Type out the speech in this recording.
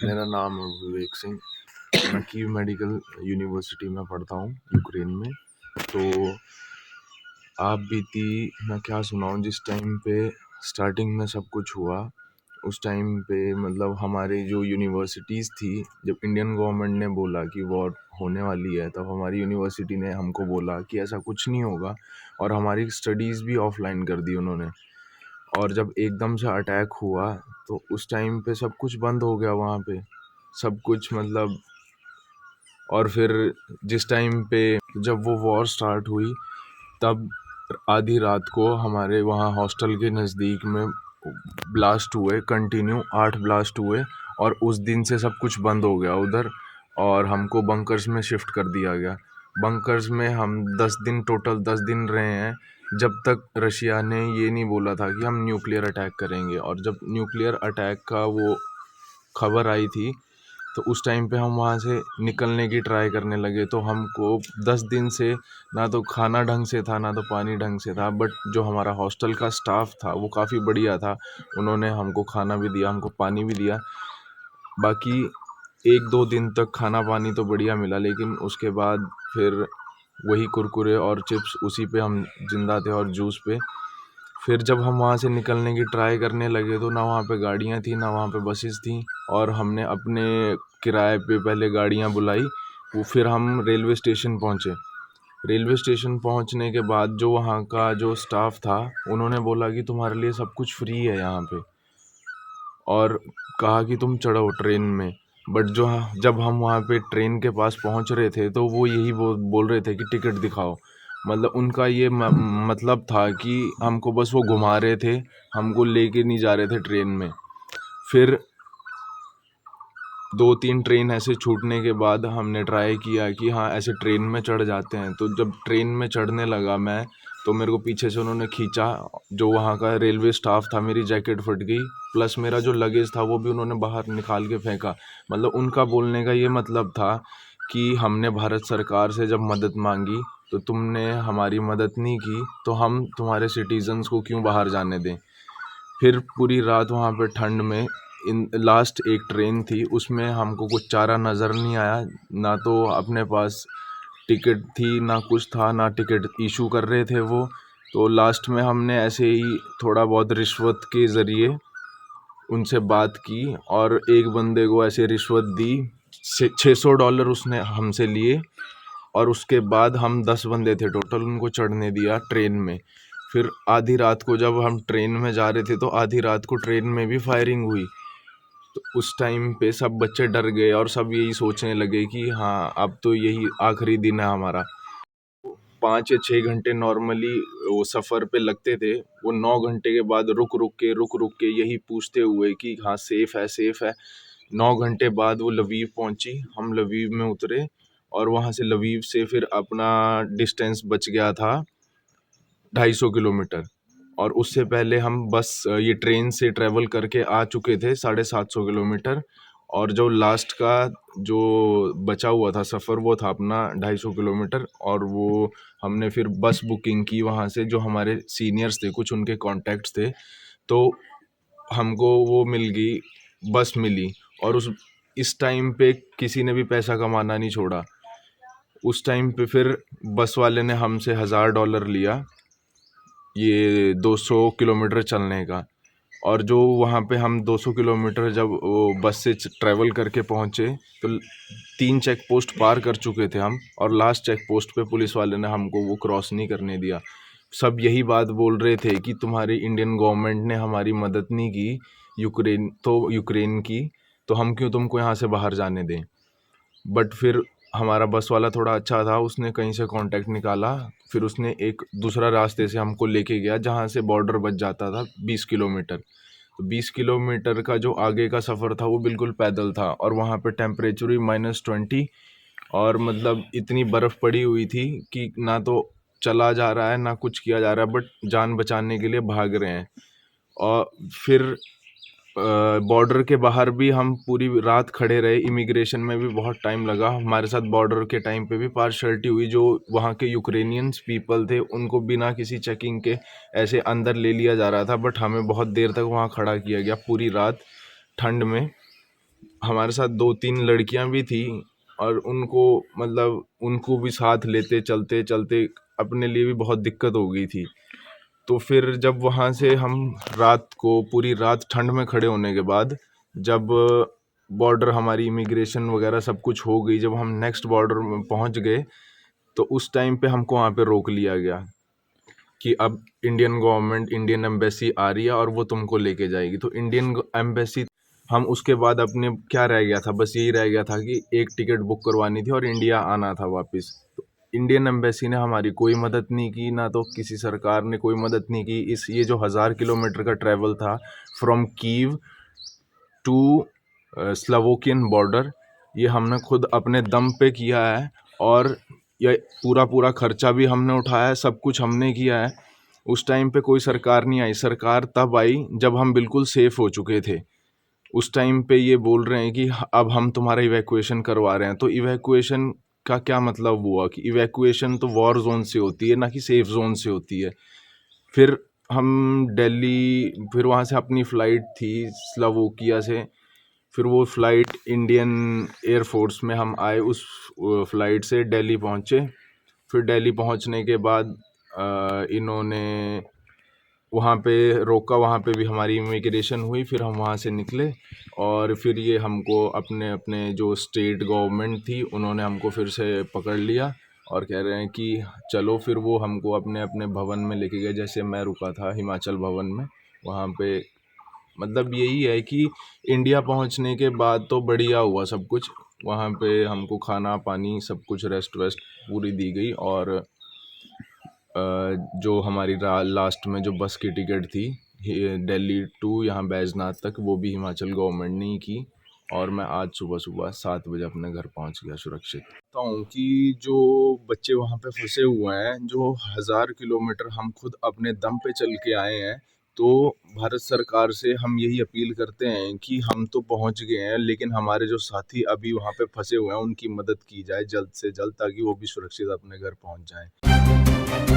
मेरा नाम है विवेक सिंह। मैं कीव मेडिकल यूनिवर्सिटी में पढ़ता हूँ यूक्रेन में। तो आप बीती मैं क्या सुनाऊँ, जिस टाइम पे स्टार्टिंग में सब कुछ हुआ उस टाइम पे मतलब हमारी जो यूनिवर्सिटीज़ थी, जब इंडियन गवर्नमेंट ने बोला कि वॉर होने वाली है, तब हमारी यूनिवर्सिटी ने हमको बोला कि ऐसा कुछ नहीं होगा, और हमारी स्टडीज़ भी ऑफलाइन कर दी उन्होंने। और जब एकदम से अटैक हुआ तो उस टाइम पे सब कुछ बंद हो गया वहाँ पे, सब कुछ मतलब। और फिर जिस टाइम पे जब वो वॉर स्टार्ट हुई, तब आधी रात को हमारे वहाँ हॉस्टल के नज़दीक में ब्लास्ट हुए, कंटिन्यू 8 ब्लास्ट हुए, और उस दिन से सब कुछ बंद हो गया उधर, और हमको बंकर्स में शिफ्ट कर दिया गया। बंकर्स में हम 10 दिन, टोटल 10 दिन रहे हैं, जब तक रशिया ने ये नहीं बोला था कि हम न्यूक्लियर अटैक करेंगे। और जब न्यूक्लियर अटैक का वो खबर आई थी, तो उस टाइम पे हम वहाँ से निकलने की ट्राई करने लगे। तो हमको 10 दिन से ना तो खाना ढंग से था, ना तो पानी ढंग से था। बट जो हमारा हॉस्टल का स्टाफ था वो काफ़ी बढ़िया था, उन्होंने हमको खाना भी दिया, हमको पानी भी दिया। बाकी 1-2 दिन तक खाना पानी तो बढ़िया मिला, लेकिन उसके बाद फिर वही कुरकुरे और चिप्स, उसी पे हम जिंदा थे, और जूस पे। फिर जब हम वहाँ से निकलने की ट्राई करने लगे तो ना वहाँ पे गाड़ियाँ थी, ना वहाँ पे बसेस थी, और हमने अपने किराए पे पहले गाड़ियाँ बुलाई। वो फिर हम रेलवे स्टेशन पहुँचे। रेलवे स्टेशन पहुँचने के बाद जो वहाँ का जो स्टाफ था, उन्होंने बोला कि तुम्हारे लिए सब कुछ फ्री है यहाँ पे, और कहा कि तुम चढ़ो ट्रेन में। बट जब हम वहाँ पे ट्रेन के पास पहुँच रहे थे, तो वो यही बोल रहे थे कि टिकट दिखाओ। मतलब उनका ये मतलब था कि हमको बस वो घुमा रहे थे, हमको लेके नहीं जा रहे थे ट्रेन में। फिर 2-3 ट्रेन ऐसे छूटने के बाद हमने ट्राई किया कि हाँ ऐसे ट्रेन में चढ़ जाते हैं। तो जब ट्रेन में चढ़ने लगा मैं, तो मेरे को पीछे से उन्होंने खींचा, जो वहाँ का रेलवे स्टाफ था, मेरी जैकेट फट गई, प्लस मेरा जो लगेज था वो भी उन्होंने बाहर निकाल के फेंका। मतलब उनका बोलने का ये मतलब था कि हमने भारत सरकार से जब मदद मांगी तो तुमने हमारी मदद नहीं की, तो हम तुम्हारे सिटीजन्स को क्यों बाहर जाने दें। फिर पूरी रात वहाँ पे ठंड में, इन लास्ट एक ट्रेन थी, उसमें हमको कुछ चारा नज़र नहीं आया, ना तो अपने पास टिकट थी, ना कुछ था, ना टिकट इशू कर रहे थे वो। तो लास्ट में हमने ऐसे ही थोड़ा बहुत रिश्वत के ज़रिए उनसे बात की, और एक बंदे को ऐसे रिश्वत दी, $600 उसने हमसे लिए। और उसके बाद हम 10 बंदे थे टोटल, उनको चढ़ने दिया ट्रेन में। फिर आधी रात को जब हम ट्रेन में जा रहे थे, तो आधी रात को ट्रेन में भी फायरिंग हुई। तो उस टाइम पे सब बच्चे डर गए, और सब यही सोचने लगे कि हाँ अब तो यही आखिरी दिन है हमारा। 5 या 6 घंटे नॉर्मली वो सफ़र पे लगते थे, वो 9 घंटे के बाद रुक रुक के यही पूछते हुए कि हाँ सेफ़ है, सेफ़ है। 9 घंटे बाद वो लवीव पहुंची, हम लवीव में उतरे, और वहाँ से लवीव से फिर अपना डिस्टेंस बच गया था 250 किलोमीटर। और उससे पहले हम बस ये ट्रेन से ट्रेवल करके आ चुके थे 750 किलोमीटर। और जो लास्ट का जो बचा हुआ था सफ़र, वो था अपना 250 किलोमीटर। और वो हमने फिर बस बुकिंग की वहाँ से, जो हमारे सीनियर्स थे, कुछ उनके कॉन्टैक्ट्स थे, तो हमको वो मिल गई, बस मिली। और इस टाइम पे किसी ने भी पैसा कमाना नहीं छोड़ा। उस टाइम पे फिर बस वाले ने हमसे $1000 लिया, ये 200 किलोमीटर चलने का। और जो वहाँ पे हम 200 किलोमीटर जब वो बस से ट्रैवल करके पहुँचे, तो 3 चेक पोस्ट पार कर चुके थे हम, और लास्ट चेक पोस्ट पे पुलिस वाले ने हमको वो क्रॉस नहीं करने दिया। सब यही बात बोल रहे थे कि तुम्हारी इंडियन गवर्नमेंट ने हमारी मदद नहीं की, यूक्रेन की, तो हम क्यों तुमको यहाँ से बाहर जाने दें। बट फिर हमारा बस वाला थोड़ा अच्छा था, उसने कहीं से कांटेक्ट निकाला, फिर उसने एक दूसरा रास्ते से हमको लेके गया, जहाँ से बॉर्डर बच जाता था 20 किलोमीटर। तो 20 किलोमीटर का जो आगे का सफ़र था वो बिल्कुल पैदल था, और वहाँ पे टेम्परेचर भी -20, और मतलब इतनी बर्फ़ पड़ी हुई थी कि ना तो चला जा रहा है, ना कुछ किया जा रहा है, बट जान बचाने के लिए भाग रहे हैं। और फिर बॉर्डर के बाहर भी हम पूरी रात खड़े रहे, इमिग्रेशन में भी बहुत टाइम लगा हमारे साथ। बॉर्डर के टाइम पे भी पार्शलिटी हुई, जो वहाँ के यूक्रेनियंस पीपल थे उनको बिना किसी चेकिंग के ऐसे अंदर ले लिया जा रहा था, बट हमें बहुत देर तक वहाँ खड़ा किया गया पूरी रात ठंड में। हमारे साथ 2-3 लड़कियां भी थी और उनको मतलब उनको भी साथ लेते चलते-चलते अपने लिए भी बहुत दिक्कत हो गई थी। तो फिर जब वहाँ से हम रात को पूरी रात ठंड में खड़े होने के बाद जब बॉर्डर हमारी इमिग्रेशन वगैरह सब कुछ हो गई, जब हम नेक्स्ट बॉर्डर में पहुँच गए, तो उस टाइम पे हमको वहाँ पे रोक लिया गया कि अब इंडियन गवर्नमेंट, इंडियन एम्बेसी आ रही है और वो तुमको लेके जाएगी। तो इंडियन एम्बेसी, हम उसके बाद अपने क्या रह गया था, बस यही रह गया था कि एक टिकट बुक करवानी थी और इंडिया आना था वापस। तो इंडियन एम्बेसी ने हमारी कोई मदद नहीं की, ना तो किसी सरकार ने कोई मदद नहीं की। ये जो 1000 किलोमीटर का ट्रैवल था from Kyiv to Slovakian border, ये हमने खुद अपने दम पे किया है और ये पूरा खर्चा भी हमने उठाया है, सब कुछ हमने किया है। उस टाइम पे कोई सरकार नहीं आई, सरकार तब आई जब हम बिल्कुल सेफ हो चुके थे। उस टाइम पे ये बोल रहे हैं कि अब हम तुम्हारा इवैक्यूएशन करवा रहे हैं। तो इवैक्यूएशन का क्या मतलब हुआ कि इवैक्यूएशन तो वॉर जोन से होती है, ना कि सेफ जोन से होती है। फिर हम दिल्ली, फिर वहाँ से अपनी फ़्लाइट थी स्लोवाकिया से, फिर वो फ़्लाइट इंडियन एयर फोर्स में हम आए, उस फ़्लाइट से दिल्ली पहुँचे। फिर दिल्ली पहुँचने के बाद इन्होंने वहाँ पे रोका, वहाँ पे भी हमारी इमिग्रेशन हुई। फिर हम वहाँ से निकले और फिर ये हमको अपने अपने जो स्टेट गवर्नमेंट थी उन्होंने हमको फिर से पकड़ लिया और कह रहे हैं कि चलो। फिर वो हमको अपने अपने भवन में लेके गए, जैसे मैं रुका था हिमाचल भवन में। वहाँ पे मतलब यही है कि इंडिया पहुँचने के बाद तो बढ़िया हुआ सब कुछ। वहाँ पे हमको खाना पानी सब कुछ, रेस्ट वेस्ट पूरी दी गई। और जो हमारी लास्ट में जो बस की टिकट थी दिल्ली टू यहाँ बैजनाथ तक, वो भी हिमाचल गवर्नमेंट ने ही की। और मैं आज सुबह सुबह 7 बजे अपने घर पहुँच गया सुरक्षित। तो हूँ कि जो बच्चे वहाँ पे फंसे हुए हैं, जो 1000 किलोमीटर हम खुद अपने दम पे चल के आए हैं, तो भारत सरकार से हम यही अपील करते हैं कि हम तो पहुँच गए हैं, लेकिन हमारे जो साथी अभी वहाँ पे फंसे हुए हैं उनकी मदद की जाए जल्द से जल्द, ताकि वो भी सुरक्षित अपने घर पहुँच जाएं।